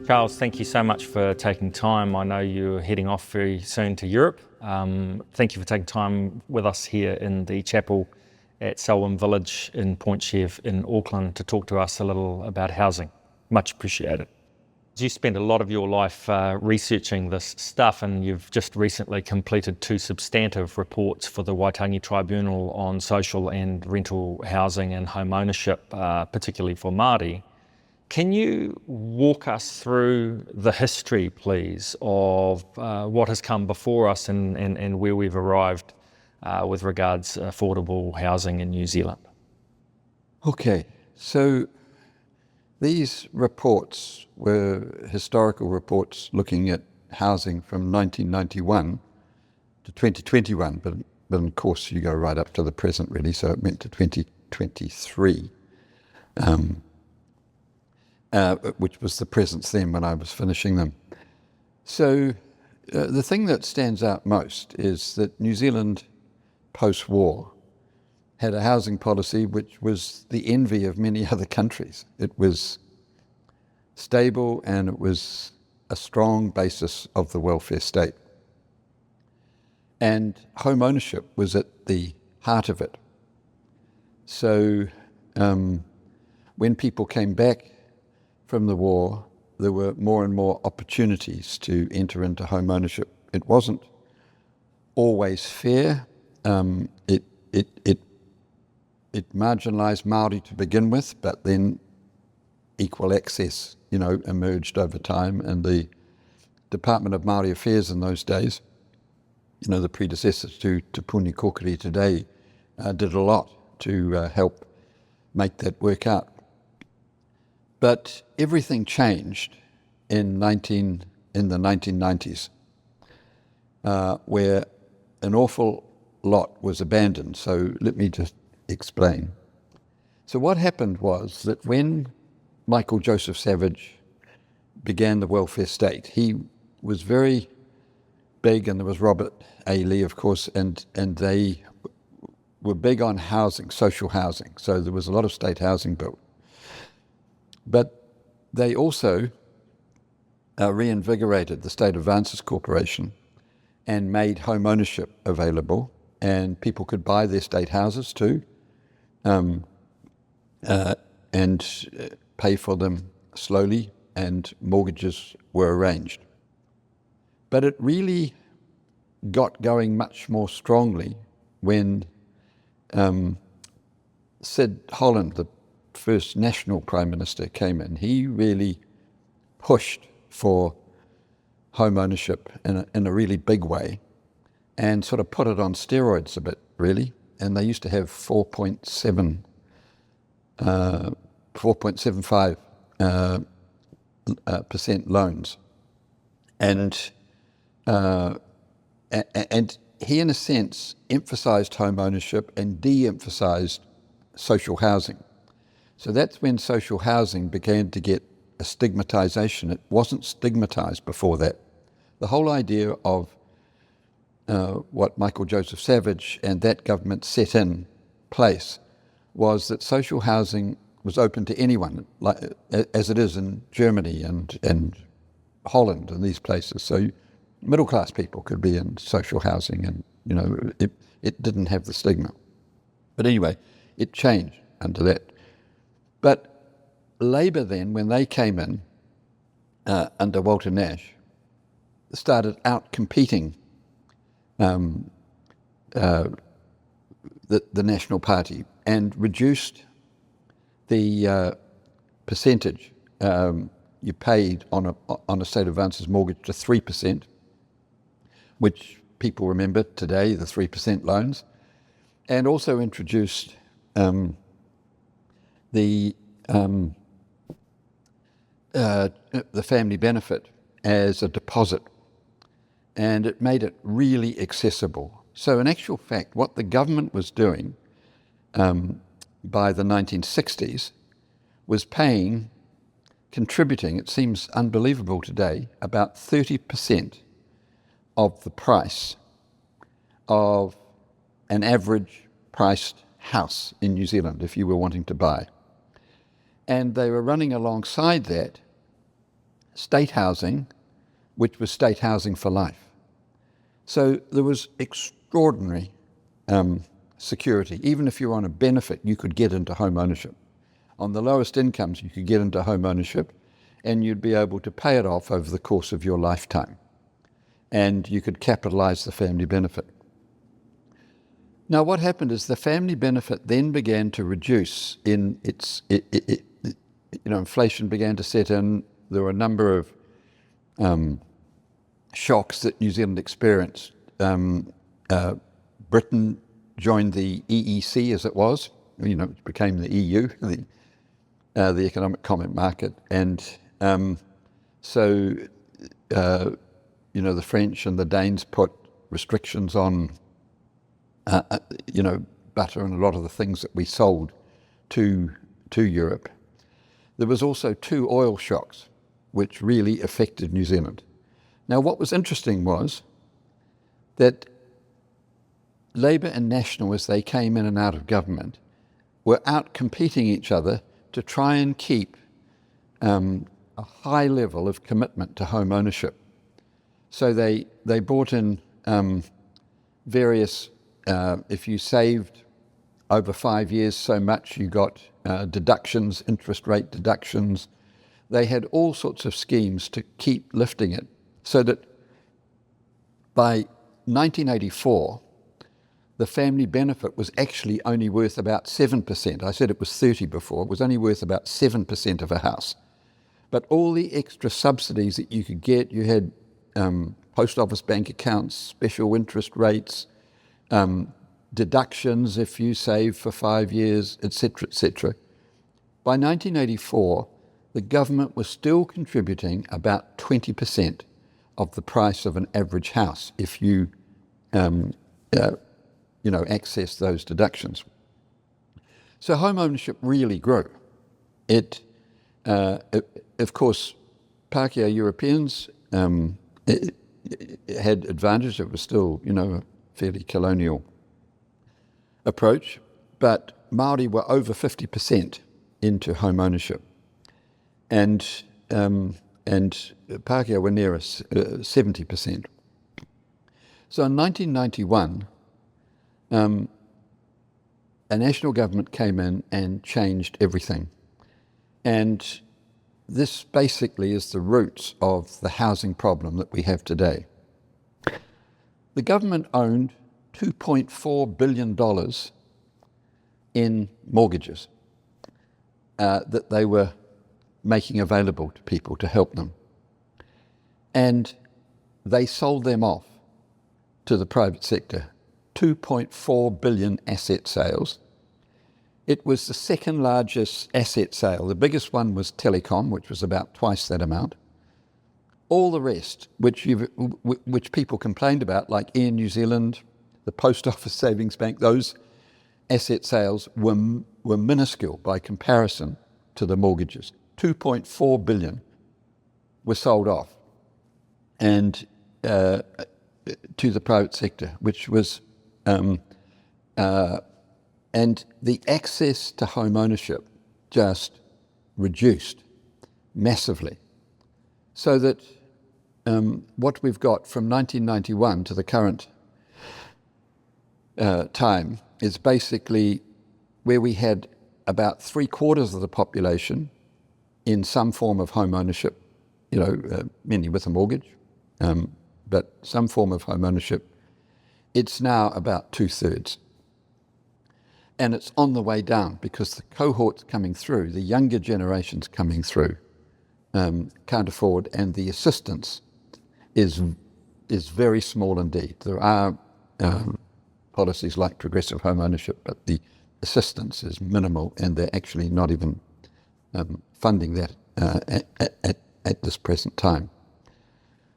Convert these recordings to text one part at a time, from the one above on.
Charles, thank you so much for taking time. I know you're heading off very soon to Europe. Thank you for taking time with us here in the chapel at Selwyn Village in Point Chev in Auckland to talk to us a little about housing. Much appreciated. You spent a lot of your life researching this stuff, and you've just recently completed 2 substantive reports for the Waitangi Tribunal on social and rental housing and home ownership, particularly for Māori. Can you walk us through the history, please, of what has come before us and where we've arrived with regards to affordable housing in New Zealand? Okay, so these reports were historical reports looking at housing from 1991 to 2021, but of course you go right up to the present really, so it meant to 2023, which was the present then when I was finishing them. So the thing that stands out most is that New Zealand post-war had a housing policy which was the envy of many other countries. It was stable and it was a strong basis of the welfare state. And home ownership was at the heart of it. So when people came back from the war, there were more and more opportunities to enter into home ownership. It wasn't always fair. It marginalised Māori to begin with, but then equal access, emerged over time. And the Department of Māori Affairs in those days, the predecessor to Puni Kokiri today, did a lot to help make that work out. But everything changed in the 1990s, where an awful lot was abandoned. So let me just explain. So what happened was that when Michael Joseph Savage began the welfare state, he was very big, and there was Robert A. Lee, of course, and they were big on housing, social housing. So there was a lot of state housing built. But they also reinvigorated the State Advances Corporation and made home ownership available, and people could buy their state houses too, and pay for them slowly, and mortgages were arranged. But it really got going much more strongly when Sid Holland, the first national Prime Minister, came in. He really pushed for home ownership in a really big way, and sort of put it on steroids a bit, really. And they used to have 4.75% loans. And he, in a sense, emphasised home ownership and de-emphasised social housing. So that's when social housing began to get a stigmatisation. It wasn't stigmatised before that. The whole idea of what Michael Joseph Savage and that government set in place was that social housing was open to anyone, as it is in Germany and Holland and these places. So middle-class people could be in social housing, and it didn't have the stigma. But anyway, it changed under that. But Labour then, when they came in under Walter Nash, started out-competing the National Party and reduced the percentage you paid on a state advances mortgage to 3%, which people remember today, the 3% loans, and also introduced the family benefit as a deposit, and it made it really accessible. So in actual fact, what the government was doing by the 1960s was contributing, it seems unbelievable today, about 30% of the price of an average priced house in New Zealand if you were wanting to buy. And they were running alongside that state housing, which was state housing for life. So there was extraordinary security. Even if you were on a benefit, you could get into home ownership. On the lowest incomes, you could get into home ownership, and you'd be able to pay it off over the course of your lifetime. And you could capitalise the family benefit. Now, what happened is the family benefit then began to reduce in its, inflation began to set in. There were a number of shocks that New Zealand experienced. Britain joined the EEC, as it was, it became the EU, the Economic Common Market, and so the French and the Danes put restrictions on butter and a lot of the things that we sold to Europe. There was also 2 oil shocks, which really affected New Zealand. Now, what was interesting was that Labour and National, as they came in and out of government, were out competing each other to try and keep a high level of commitment to home ownership. So they brought in various, if you saved over 5 years so much, you got deductions, interest rate deductions. They had all sorts of schemes to keep lifting it, so that by 1984, the family benefit was actually only worth about 7%. I said it was 30 before. It was only worth about 7% of a house. But all the extra subsidies that you could get, you had post office bank accounts, special interest rates, deductions if you save for 5 years, etc., etc. By 1984, the government was still contributing about 20% of the price of an average house if you access those deductions. So home ownership really grew. It of course, Pākehā Europeans it had advantage. It was still, a fairly colonial approach, but Māori were over 50% into home ownership, and Pākehā were near 70%. So in 1991, a national government came in and changed everything. And this basically is the roots of the housing problem that we have today. The government owned $2.4 billion in mortgages that they were making available to people to help them. And they sold them off to the private sector. 2.4 billion asset sales. It was the second largest asset sale. The biggest one was telecom, which was about twice that amount. All the rest, which people complained about, like Air New Zealand, the Post Office Savings Bank, those asset sales were minuscule by comparison to the mortgages. 2.4 billion were sold off, and to the private sector, which was and the access to home ownership just reduced massively, so that what we've got from 1991 to the current time is basically where we had about 3/4 of the population in some form of home ownership, mainly with a mortgage, but some form of home ownership. It's now about 2/3. And it's on the way down because the cohorts coming through, the younger generations coming through, can't afford, and the assistance is very small indeed. There are policies like progressive home ownership, but the assistance is minimal, and they're actually not even funding that at this present time.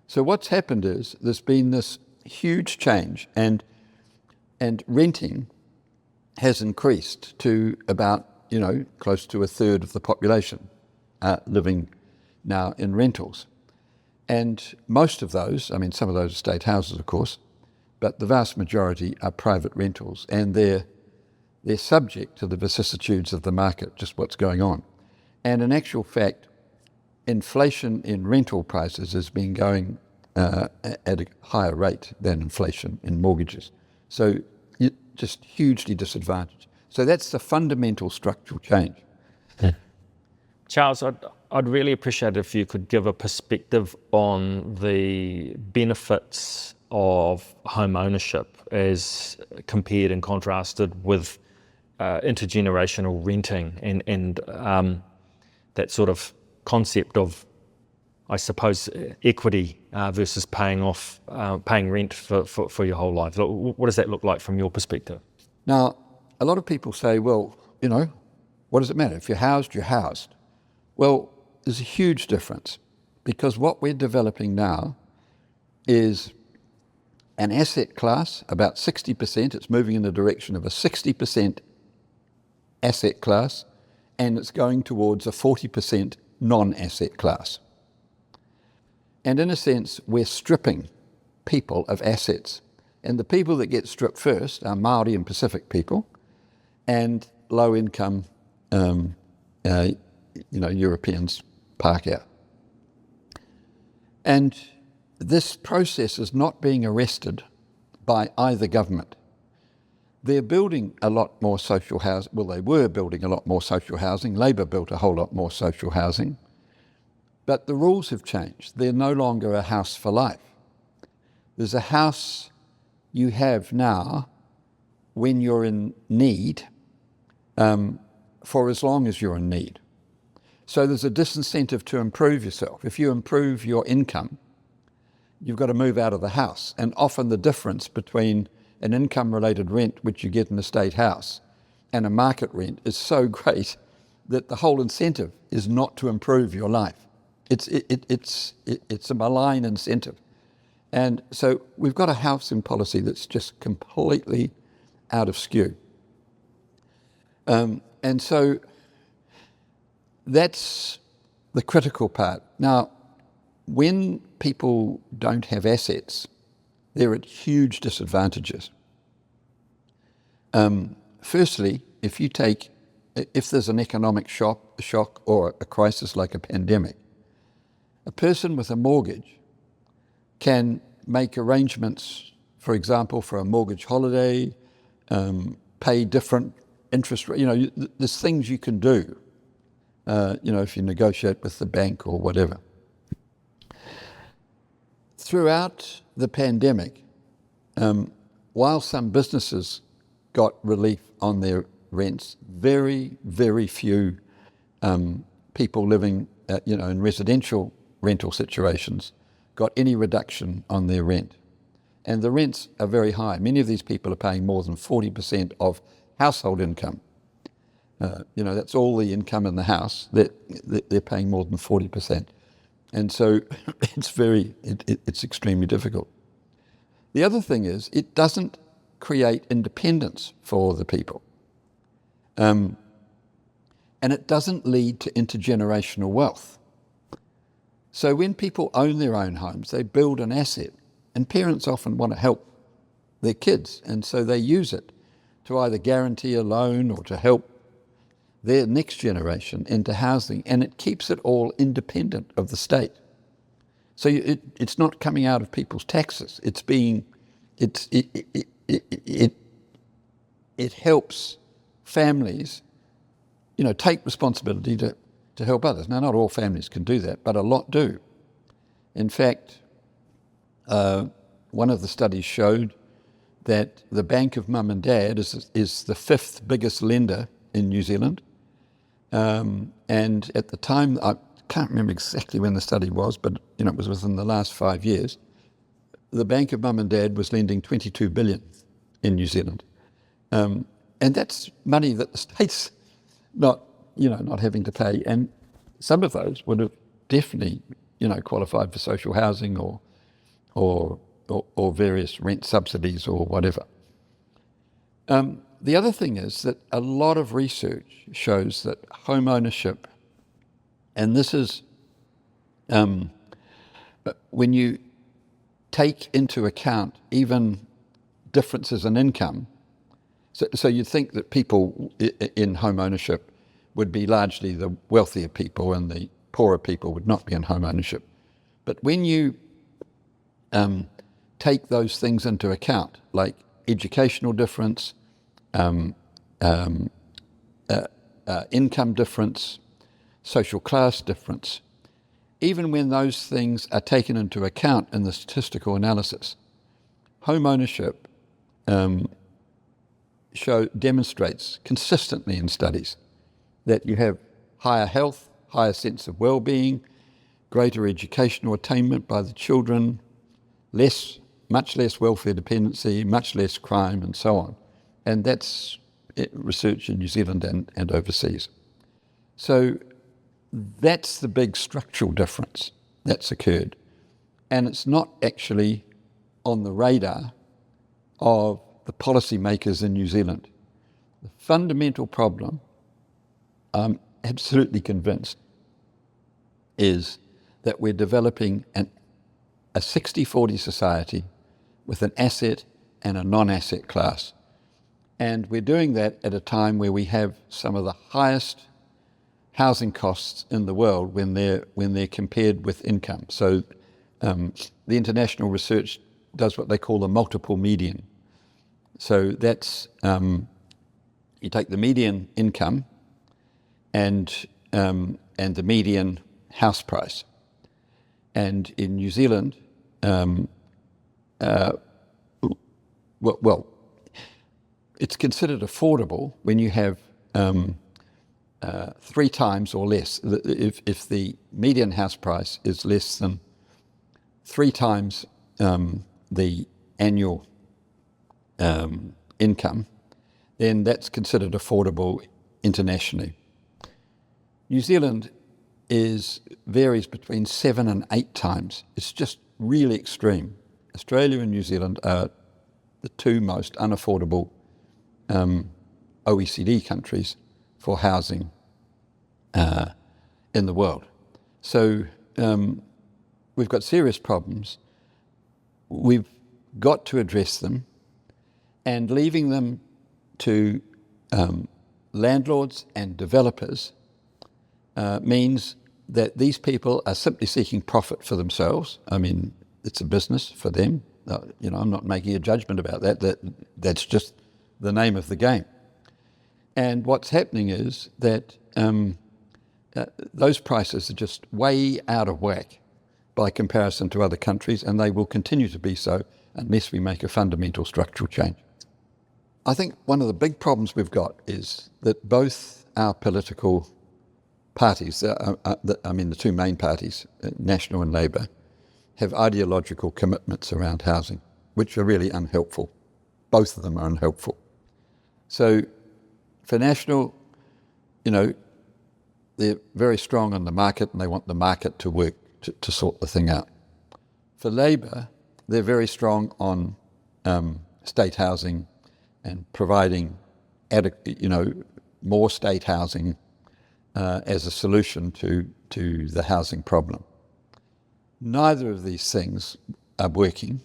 So what's happened is there's been this huge change, and renting has increased to about, close to 1/3 of the population living now in rentals. And most of those, some of those are state houses, of course, but the vast majority are private rentals, and they're subject to the vicissitudes of the market, just what's going on. And in actual fact, inflation in rental prices has been going at a higher rate than inflation in mortgages. So just hugely disadvantaged. So that's the fundamental structural change. Charles, I'd really appreciate it if you could give a perspective on the benefits of home ownership as compared and contrasted with intergenerational renting and that sort of concept of, I suppose, equity versus paying rent for your whole life. What does that look like from your perspective? Now, a lot of people say, well, what does it matter? If you're housed, you're housed. Well, there's a huge difference, because what we're developing now is an asset class, about 60%. It's moving in the direction of a 60% asset class, and it's going towards a 40% non-asset class. And in a sense, we're stripping people of assets. And the people that get stripped first are Māori and Pacific people and low-income Europeans park out. And this process is not being arrested by either government. They're building a lot more social housing. Well, they were building a lot more social housing. Labour built a whole lot more social housing. But the rules have changed. They're no longer a house for life. There's a house you have now when you're in need, for as long as you're in need. So there's a disincentive to improve yourself. If you improve your income, you've got to move out of the house. And often the difference between an income-related rent, which you get in a state house, and a market rent is so great that the whole incentive is not to improve your life. It's a malign incentive. And so we've got a housing policy that's just completely out of skew. And so that's the critical part. Now, when people don't have assets, they're at huge disadvantages. Firstly, if there's an economic shock or a crisis like a pandemic, a person with a mortgage can make arrangements, for example, for a mortgage holiday, pay different interest rates. There's things you can do, if you negotiate with the bank or whatever. Throughout the pandemic, while some businesses got relief on their rents, very, very few people living in residential rental situations got any reduction on their rent. And the rents are very high. Many of these people are paying more than 40% of household income. That's all the income in the house. They're paying more than 40%. And so it's extremely difficult. The other thing is, it doesn't create independence for the people. And it doesn't lead to intergenerational wealth. So when people own their own homes, they build an asset, and parents often want to help their kids, and so they use it to either guarantee a loan or to help their next generation into housing, and it keeps it all independent of the state. So it's not coming out of people's taxes. It helps families, take responsibility to help others. Now, not all families can do that, but a lot do. In fact, one of the studies showed that the Bank of Mum and Dad is the 5th biggest lender in New Zealand. And at the time, I can't remember exactly when the study was, but it was within the last 5 years, the Bank of Mum and Dad was lending 22 billion in New Zealand. And that's money that the state's not having to pay. And some of those would have definitely, qualified for social housing or various rent subsidies or whatever. The other thing is that a lot of research shows that home ownership, and this is when you take into account even differences in income, so you'd think that people in home ownership would be largely the wealthier people and the poorer people would not be in home ownership. But when you take those things into account, like educational difference, income difference, social class difference, even when those things are taken into account in the statistical analysis, home ownership demonstrates consistently in studies that you have higher health, higher sense of well-being, greater educational attainment by the children, much less welfare dependency, much less crime, and so on. And that's research in New Zealand and overseas. So that's the big structural difference that's occurred. And it's not actually on the radar of the policymakers in New Zealand. The fundamental problem, I'm absolutely convinced, is that we're developing a 60-40 society with an asset and a non-asset class. And we're doing that at a time where we have some of the highest housing costs in the world when they're compared with income. So the international research does what they call the multiple median. So that's, you take the median income and the median house price. And in New Zealand, it's considered affordable when you have 3 times or less. If the median house price is less than 3 times the annual income, then that's considered affordable internationally. New Zealand varies between 7 and 8 times. It's just really extreme. Australia and New Zealand are the 2 most unaffordable OECD countries for housing in the world. So we've got serious problems. We've got to address them, and leaving them to landlords and developers means that these people are simply seeking profit for themselves. I mean, it's a business for them. I'm not making a judgment about that. That's just the name of the game. And what's happening is that those prices are just way out of whack by comparison to other countries, and they will continue to be so unless we make a fundamental structural change. I think one of the big problems we've got is that both our political parties, the 2 main parties, National and Labour, have ideological commitments around housing, which are really unhelpful. Both of them are unhelpful. So for National, they're very strong on the market and they want the market to work to sort the thing out. For Labour, they're very strong on state housing and providing more state housing as a solution to the housing problem. Neither of these things are working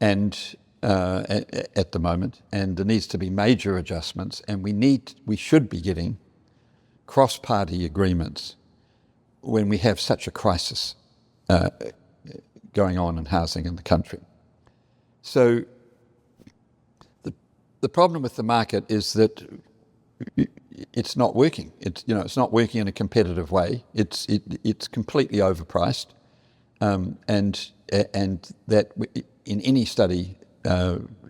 at the moment, and there needs to be major adjustments, and we should be getting cross-party agreements when we have such a crisis going on in housing in the country. So the problem with the market is that it's not working. It's not working in a competitive way. It's completely overpriced, and that in any study,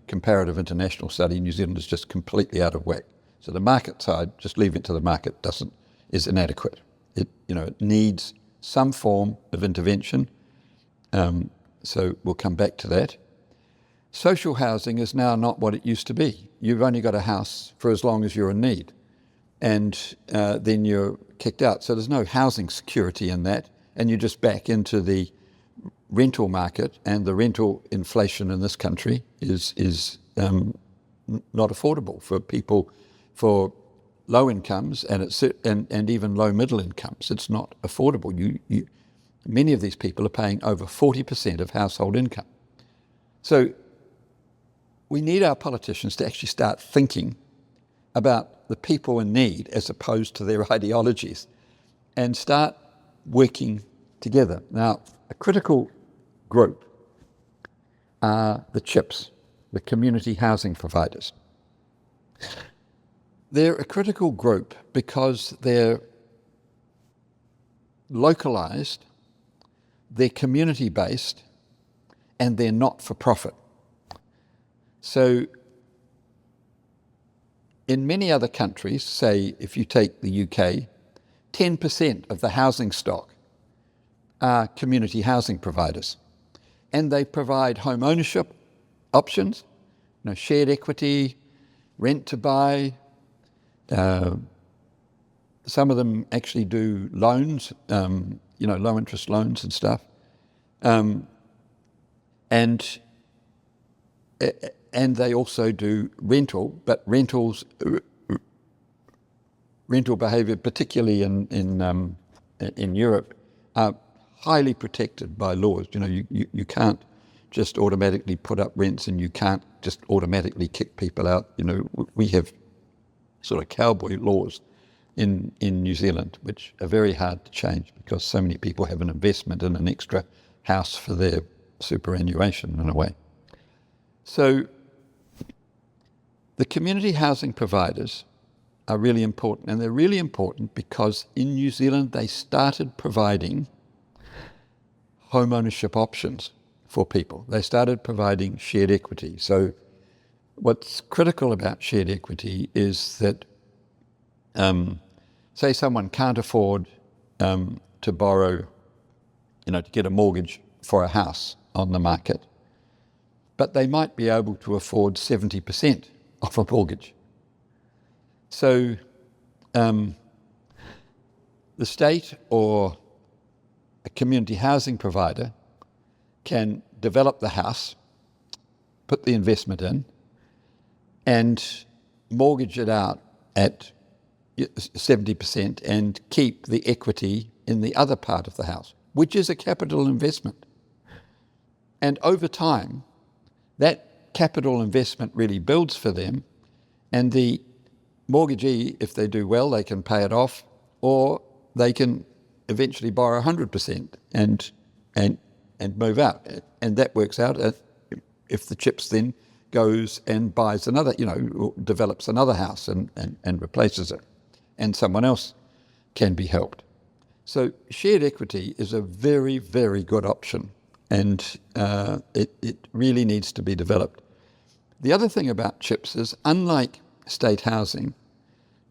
comparative international study, New Zealand is just completely out of whack. So the market side, just leaving it to the market, is inadequate. It needs some form of intervention. So we'll come back to that. Social housing is now not what it used to be. You've only got a house for as long as you're in need, and then you're kicked out. So there's no housing security in that, and you're just back into the rental market, and the rental inflation in this country is not affordable for people, for low incomes and even low middle incomes. It's not affordable. Many of these people are paying over 40% of household income. So we need our politicians to actually start thinking about the people in need as opposed to their ideologies, and start working together. Now, a critical group are the CHIPs, the community housing providers. They're a critical group because they're localised, they're community-based, and they're not-for-profit. So in many other countries, say if you take the UK, 10% of the housing stock are community housing providers. And they provide home ownership options, shared equity, rent to buy. Some of them actually do loans, low interest loans and stuff. And they also do rental, but rental behaviour, particularly in Europe, are highly protected by laws. You can't just automatically put up rents, and you can't just automatically kick people out. We have sort of cowboy laws in New Zealand, which are very hard to change because so many people have an investment in an extra house for their superannuation in a way. So the community housing providers are really important, and they're really important because in New Zealand they started providing home ownership options for people. They started providing shared equity. So what's critical about shared equity is that, say someone can't afford to borrow, to get a mortgage for a house on the market, but they might be able to afford 70% of a mortgage. So the state or a community housing provider can develop the house, put the investment in, and mortgage it out at 70% and keep the equity in the other part of the house, which is a capital investment. And over time, that capital investment really builds for them, and the mortgagee, if they do well, they can pay it off, or they can eventually borrow 100% and move out. And that works out if the CHIPS then goes and buys another, develops another house and replaces it, and someone else can be helped. So shared equity is a very, very good option, and it really needs to be developed. The other thing about CHIPS is, unlike state housing,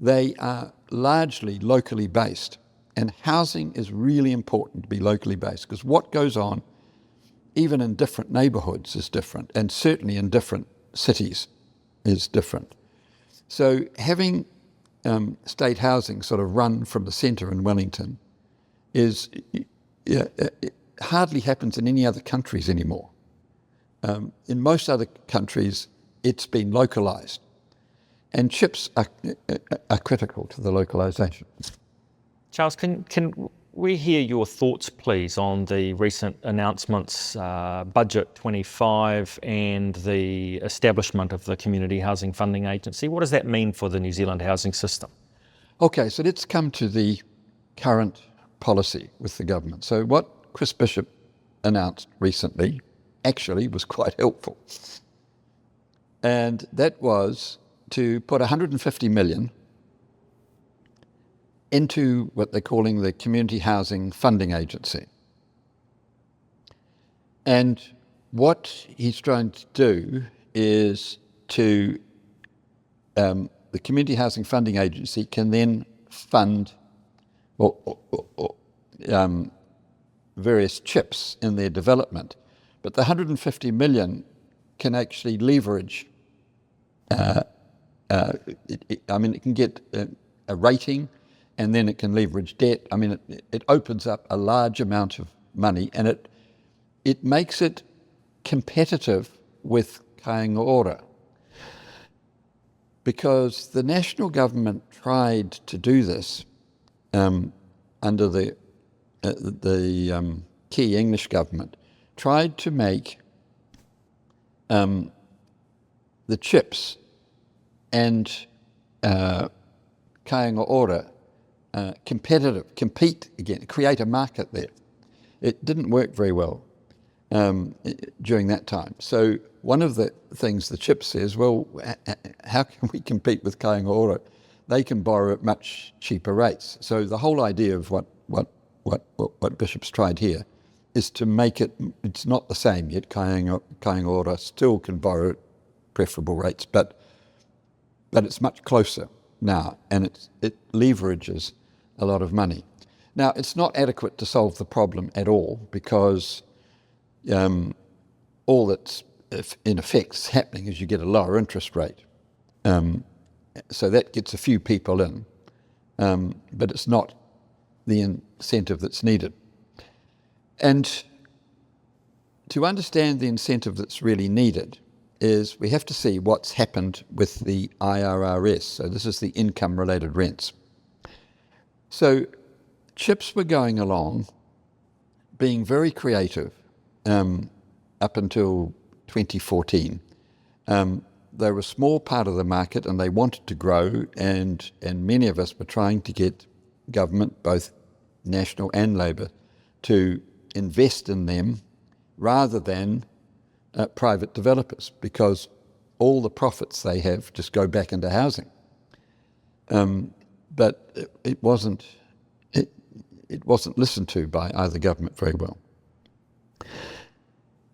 they are largely locally based, and housing is really important to be locally based because what goes on even in different neighbourhoods is different, and certainly in different cities is different. So having state housing sort of run from the centre in Wellington it hardly happens in any other countries anymore. In most other countries, it's been localised, and CHIPS are critical to the localisation. Charles, can we hear your thoughts, please, on the recent announcements, Budget 25 and the establishment of the Community Housing Funding Agency? What does that mean for the New Zealand housing system? Okay, so let's come to the current policy with the government. So what Chris Bishop announced recently actually was quite helpful. And that was to put 150 million into what they're calling the Community Housing Funding Agency. And what he's trying to do is the Community Housing Funding Agency can then fund various CHIPs in their development. But the 150 million can actually leverage, it can get a rating, and then it can leverage debt. It opens up a large amount of money, and it makes it competitive with Aotearoa. Because the national government tried to do this under the key English government, tried to make the CHIPs and Aotearoa compete again, create a market there. It didn't work very well during that time. So one of the things the CHIP says, well, how can we compete with Aotearoa? They can borrow at much cheaper rates. So the whole idea of what Bishop's tried here is to make it's not the same yet. Aotearoa still can borrow at preferable rates, but it's much closer now, and it leverages a lot of money. Now, it's not adequate to solve the problem at all, because all that's in effect happening is you get a lower interest rate. So that gets a few people in, but it's not the incentive that's needed. And to understand the incentive that's really needed is we have to see what's happened with the IRRS. So this is the income-related rents. So CHIPs were going along being very creative up until 2014. They were a small part of the market and they wanted to grow, and many of us were trying to get government, both national and Labour, to invest in them rather than private developers, because all the profits they have just go back into housing. But it wasn't listened to by either government very well.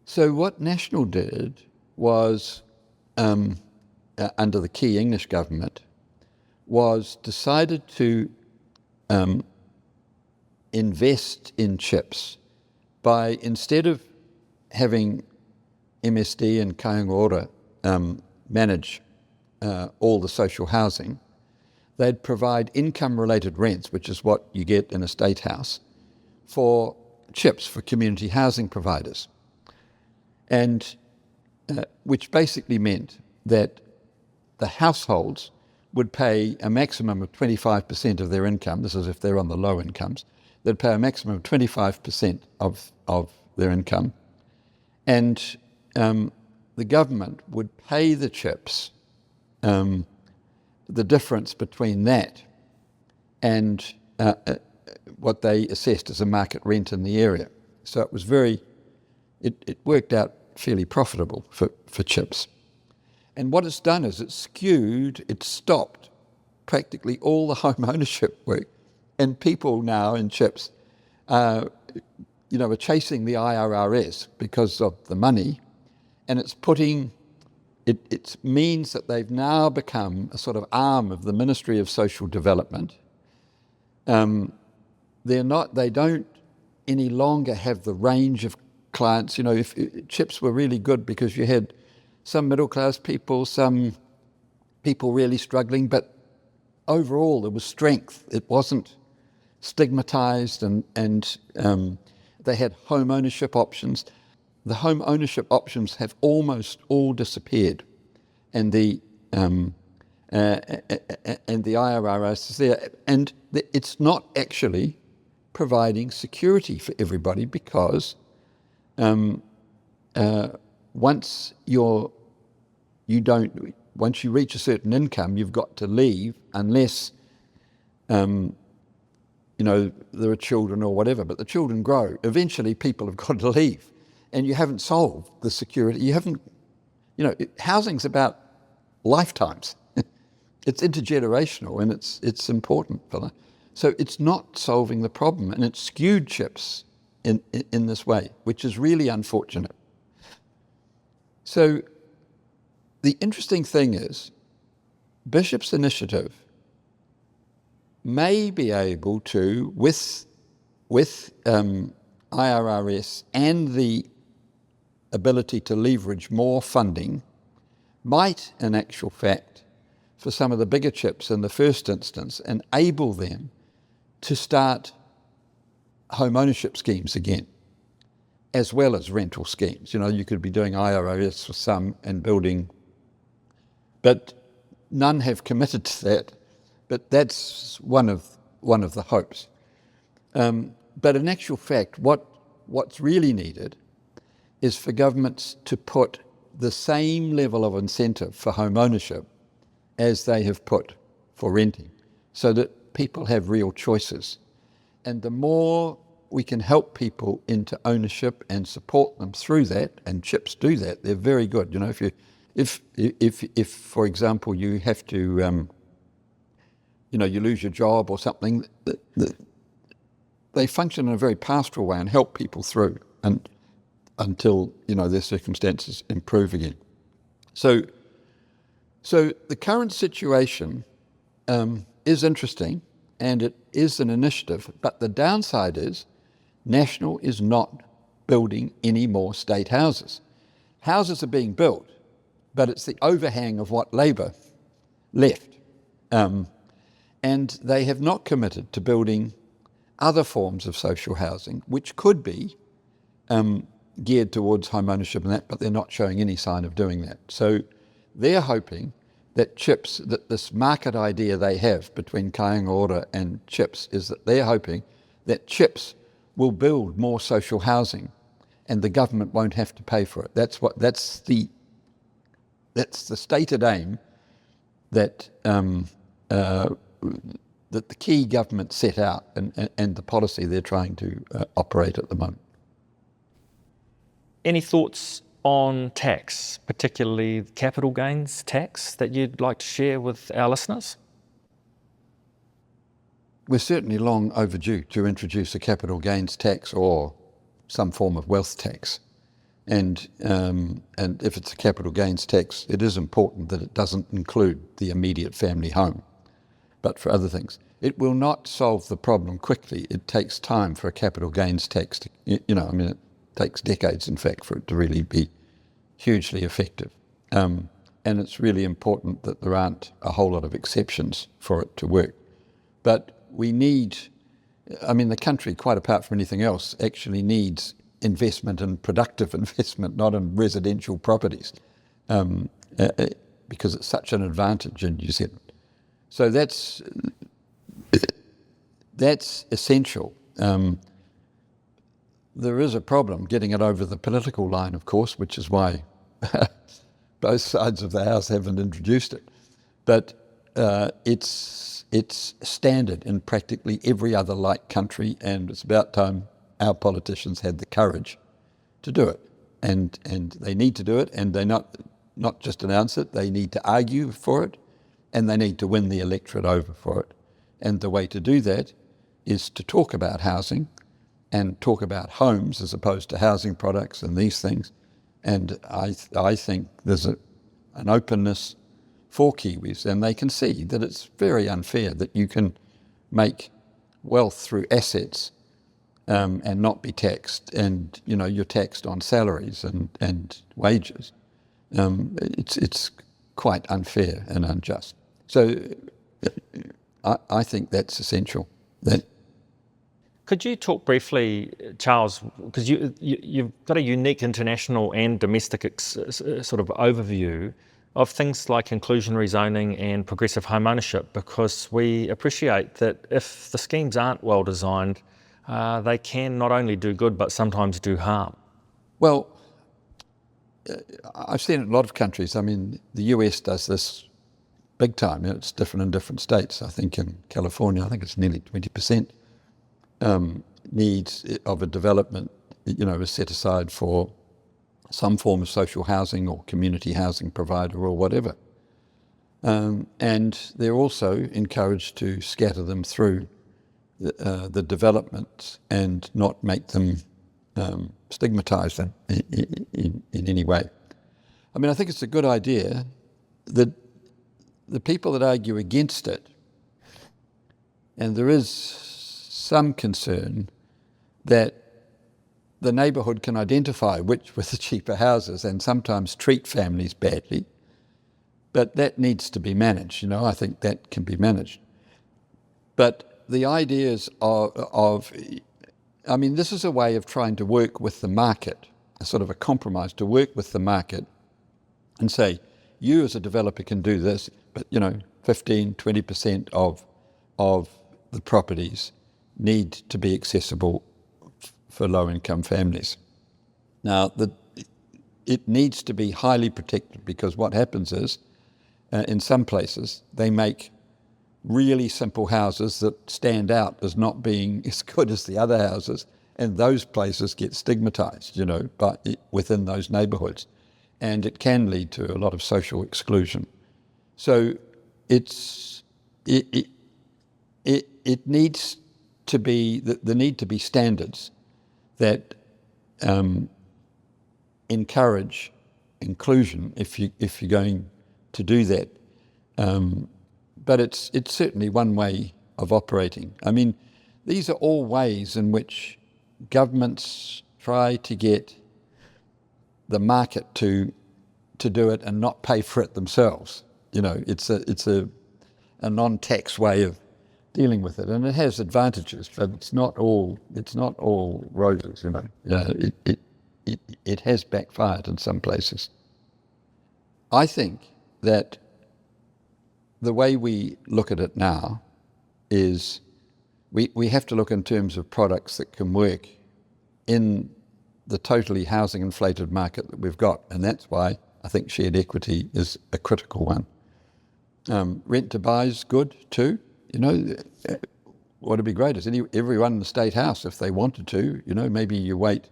So what National did was, under the key English government, was decided to invest in CHIPs by, instead of having MSD and Aotearoa manage all the social housing, they'd provide income-related rents, which is what you get in a state house, for CHIPs, for community housing providers. And which basically meant that the households would pay a maximum of 25% of their income. This is if they're on the low incomes. They'd pay a maximum of 25% of their income. And the government would pay the CHIPs the difference between that and what they assessed as a market rent in the area. So it was it worked out fairly profitable for CHIPs. And what it's done is it stopped practically all the home ownership work, and people now in CHIPs are chasing the IRRS because of the money, and it means that they've now become a sort of arm of the Ministry of Social Development. They don't any longer have the range of clients. If CHIPs were really good because you had some middle class people, some people really struggling, but overall there was strength. It wasn't stigmatized, and they had home ownership options. The home ownership options have almost all disappeared, and the IRRS is there, and it's not actually providing security for everybody, because once you reach a certain income, you've got to leave, unless there are children or whatever. But the children grow. Eventually, people have got to leave, and you haven't solved the security. You haven't. Housing's about lifetimes. It's intergenerational, and it's important, fella. So it's not solving the problem, and it's skewed CHIPs in this way, which is really unfortunate. So the interesting thing is, Bishop's initiative may be able to, with IRRS and the ability to leverage more funding, might, in actual fact, for some of the bigger CHIPs in the first instance, enable them to start home ownership schemes again, as well as rental schemes. You could be doing IRRS for some and building, but none have committed to that. But that's one of the hopes. But in actual fact, what's really needed is for governments to put the same level of incentive for home ownership as they have put for renting, so that people have real choices. And the more we can help people into ownership and support them through that, and CHIPs do that, they're very good. You know, if for example, you have to, you lose your job or something, they function in a very pastoral way and help people through and until, their circumstances improve again. So the current situation is interesting, and it is an initiative, but the downside is National is not building any more state houses. Houses are being built, but it's the overhang of what Labour left. And they have not committed to building other forms of social housing, which could be geared towards home ownership and that, but they're not showing any sign of doing that. So they're hoping that CHIPs, that this market idea they have between Kāinga Ora and CHIPs, is that they're hoping that CHIPs will build more social housing and the government won't have to pay for it. That's the stated aim that that the key government set out and the policy they're trying to operate at the moment. Any thoughts on tax, particularly capital gains tax, that you'd like to share with our listeners? We're certainly long overdue to introduce a capital gains tax or some form of wealth tax. And if it's a capital gains tax, it is important that it doesn't include the immediate family home, but for other things. It will not solve the problem quickly. It takes time for a capital gains tax to, it takes decades, in fact, for it to really be hugely effective. And it's really important that there aren't a whole lot of exceptions for it to work. But we need, the country, quite apart from anything else, actually needs investment and productive investment, not in residential properties, because it's such an advantage in New Zealand. So that's essential. There is a problem getting it over the political line, of course, which is why both sides of the House haven't introduced it. But it's standard in practically every other like country, and it's about time our politicians had the courage to do it. And they need to do it, and they not just announce it, they need to argue for it, and they need to win the electorate over for it. And the way to do that is to talk about housing and talk about homes as opposed to housing products and these things. And I think there's an openness for Kiwis, and they can see that it's very unfair that you can make wealth through assets and not be taxed, and you're taxed on salaries and wages. It's quite unfair and unjust. So I think that's essential. Could you talk briefly, Charles, because you've got a unique international and domestic sort of overview of things like inclusionary zoning and progressive home ownership, because we appreciate that if the schemes aren't well designed, they can not only do good, but sometimes do harm. Well, I've seen it in a lot of countries. The US does this big time. It's different in different states. I think in California, it's nearly 20% needs of a development, is set aside for some form of social housing or community housing provider or whatever. And they're also encouraged to scatter them through the development and not make them stigmatised in any way. I think it's a good idea that the people that argue against it, and there is some concern that the neighbourhood can identify which were the cheaper houses and sometimes treat families badly, but that needs to be managed. I think that can be managed. But the ideas this is a way of trying to work with the market, a sort of a compromise to work with the market and say, you as a developer can do this, but 15, 20% of the properties need to be accessible for low-income families. Now, it needs to be highly protected, because what happens is, in some places, they make really simple houses that stand out as not being as good as the other houses, and those places get stigmatized, within those neighborhoods, and it can lead to a lot of social exclusion. So it needs to be, there need to be standards that encourage inclusion if you're going to do that. But it's certainly one way of operating. I mean, these are all ways in which governments try to get the market to do it and not pay for it themselves. It's a non-tax way of dealing with it, and it has advantages, but it's not all roses. It has backfired in some places. I think that the way we look at it now is we have to look in terms of products that can work in the totally housing inflated market that we've got, and that's why I think shared equity is a critical one. Rent to buy is good too. What would be great is everyone in the state house, if they wanted to, maybe you wait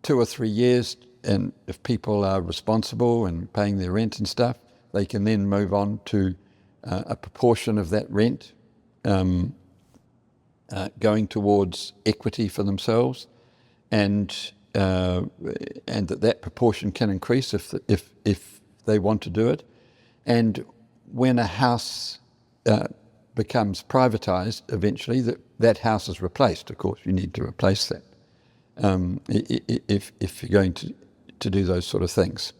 2 or 3 years, and if people are responsible and paying their rent and stuff, they can then move on to a proportion of that rent going towards equity for themselves, and that proportion can increase if they want to do it. And when a house becomes privatised, eventually that house is replaced. Of course, you need to replace that if you're going to do those sort of things.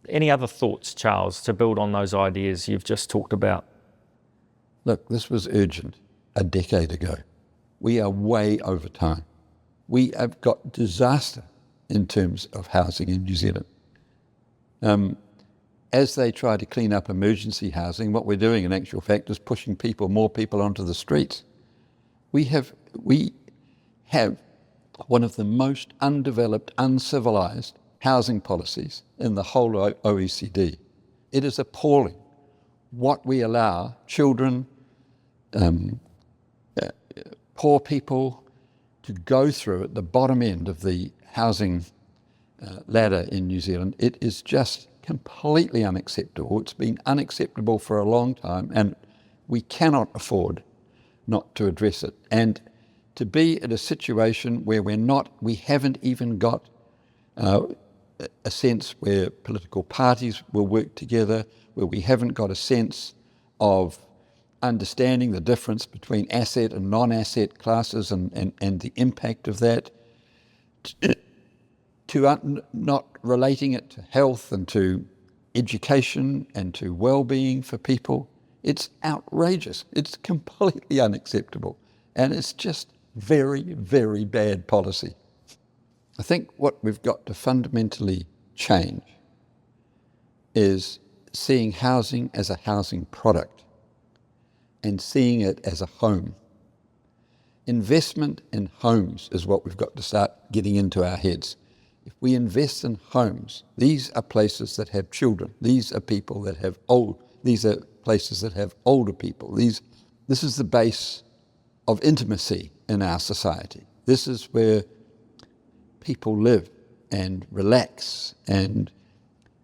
Any other thoughts, Charles, to build on those ideas you've just talked about? Look, this was urgent a decade ago. We are way over time. We have got disaster in terms of housing in New Zealand. As they try to clean up emergency housing, what we're doing in actual fact is pushing more people onto the streets. We have one of the most undeveloped, uncivilized housing policies in the whole OECD. It is appalling what we allow children, poor people to go through at the bottom end of the housing ladder in New Zealand. It is just completely unacceptable. It's been unacceptable for a long time, and we cannot afford not to address it. And to be in a situation where we haven't even got a sense where political parties will work together, where we haven't got a sense of understanding the difference between asset and non-asset classes and the impact of that, not relating it to health and to education and to wellbeing for people. It's outrageous. It's completely unacceptable. And it's just very, very bad policy. I think what we've got to fundamentally change is seeing housing as a housing product and seeing it as a home. Investment in homes is what we've got to start getting into our heads. If we invest in homes, these are places that have children. These are people that have these are places that have older people. This is the base of intimacy in our society. This is where people live and relax. And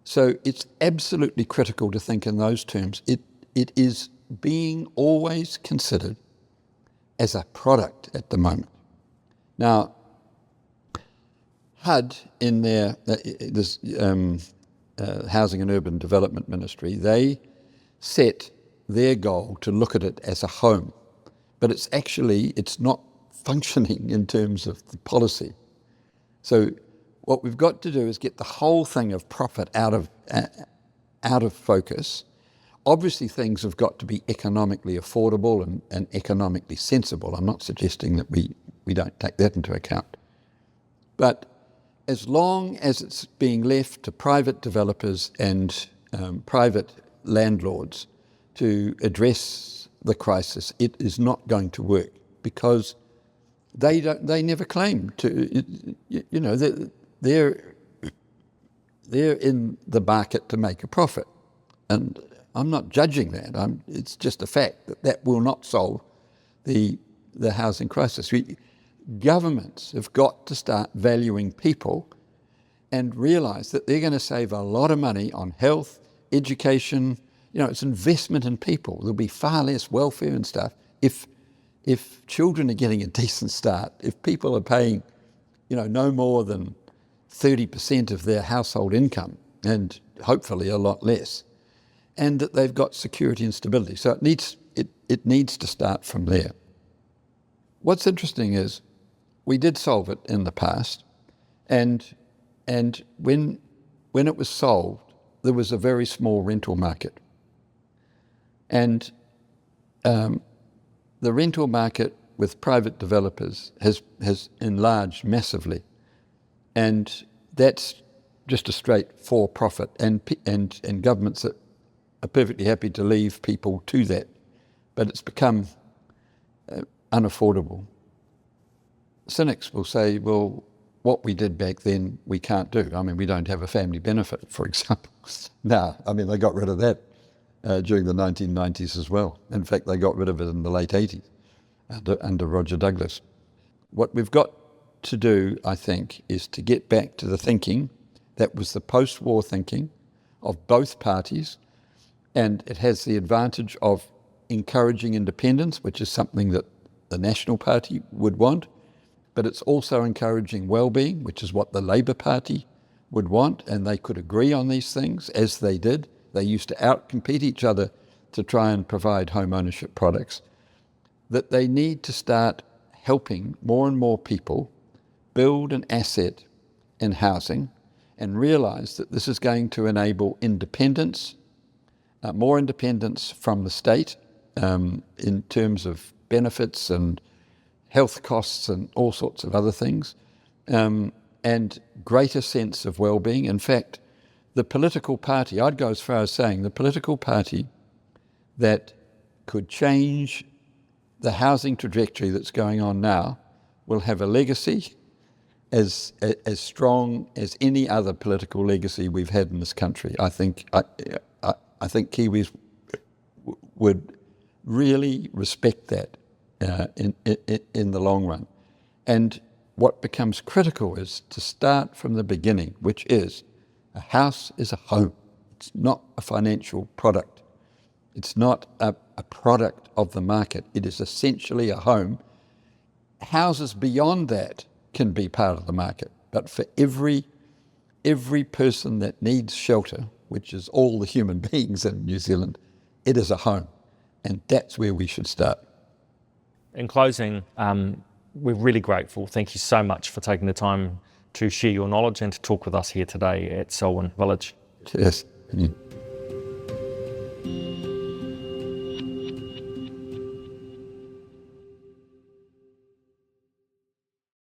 so it's absolutely critical to think in those terms. It is being always considered as a product at the moment. Now, HUD, in their Housing and Urban Development Ministry, they set their goal to look at it as a home, but it's not functioning in terms of the policy. So what we've got to do is get the whole thing of profit out of focus. Obviously, things have got to be economically affordable and economically sensible. I'm not suggesting that we don't take that into account. But as long as it's being left to private developers and private landlords to address the crisis, it is not going to work, because they never claim to. They're in the market to make a profit, and I'm not judging that. It's just a fact that will not solve the housing crisis. Governments have got to start valuing people and realise that they're going to save a lot of money on health, education. It's investment in people. There'll be far less welfare and stuff if children are getting a decent start, if people are paying, no more than 30% of their household income, and hopefully a lot less, and that they've got security and stability. So it needs to start from there. What's interesting is we did solve it in the past, and when it was solved, there was a very small rental market. And the rental market with private developers has enlarged massively, and that's just a straight for-profit, and governments are perfectly happy to leave people to that, but it's become unaffordable. Cynics will say, well, what we did back then we can't do. We don't have a family benefit, for example. No, they got rid of that during the 1990s as well. In fact, they got rid of it in the late 80s under Roger Douglas. What we've got to do, I think, is to get back to the thinking that was the post-war thinking of both parties, and it has the advantage of encouraging independence, which is something that the National Party would want, but it's also encouraging wellbeing, which is what the Labour Party would want, and they could agree on these things, as they did. They used to outcompete each other to try and provide home ownership products. That they need to start helping more and more people build an asset in housing and realise that this is going to enable independence, more independence from the state in terms of benefits and health costs and all sorts of other things, and greater sense of well-being. In fact, the political party, I'd go as far as saying the political party that could change the housing trajectory that's going on now will have a legacy as strong as any other political legacy we've had in this country. I think Kiwis would really respect that in the long run. And what becomes critical is to start from the beginning, which is a house is a home. It's not a financial product. It's not a product of the market. It is essentially a home. Houses beyond that can be part of the market, but for every person that needs shelter, which is all the human beings in New Zealand, it is a home, and that's where we should start. In closing, we're really grateful. Thank you so much for taking the time to share your knowledge and to talk with us here today at Selwyn Village. Yes.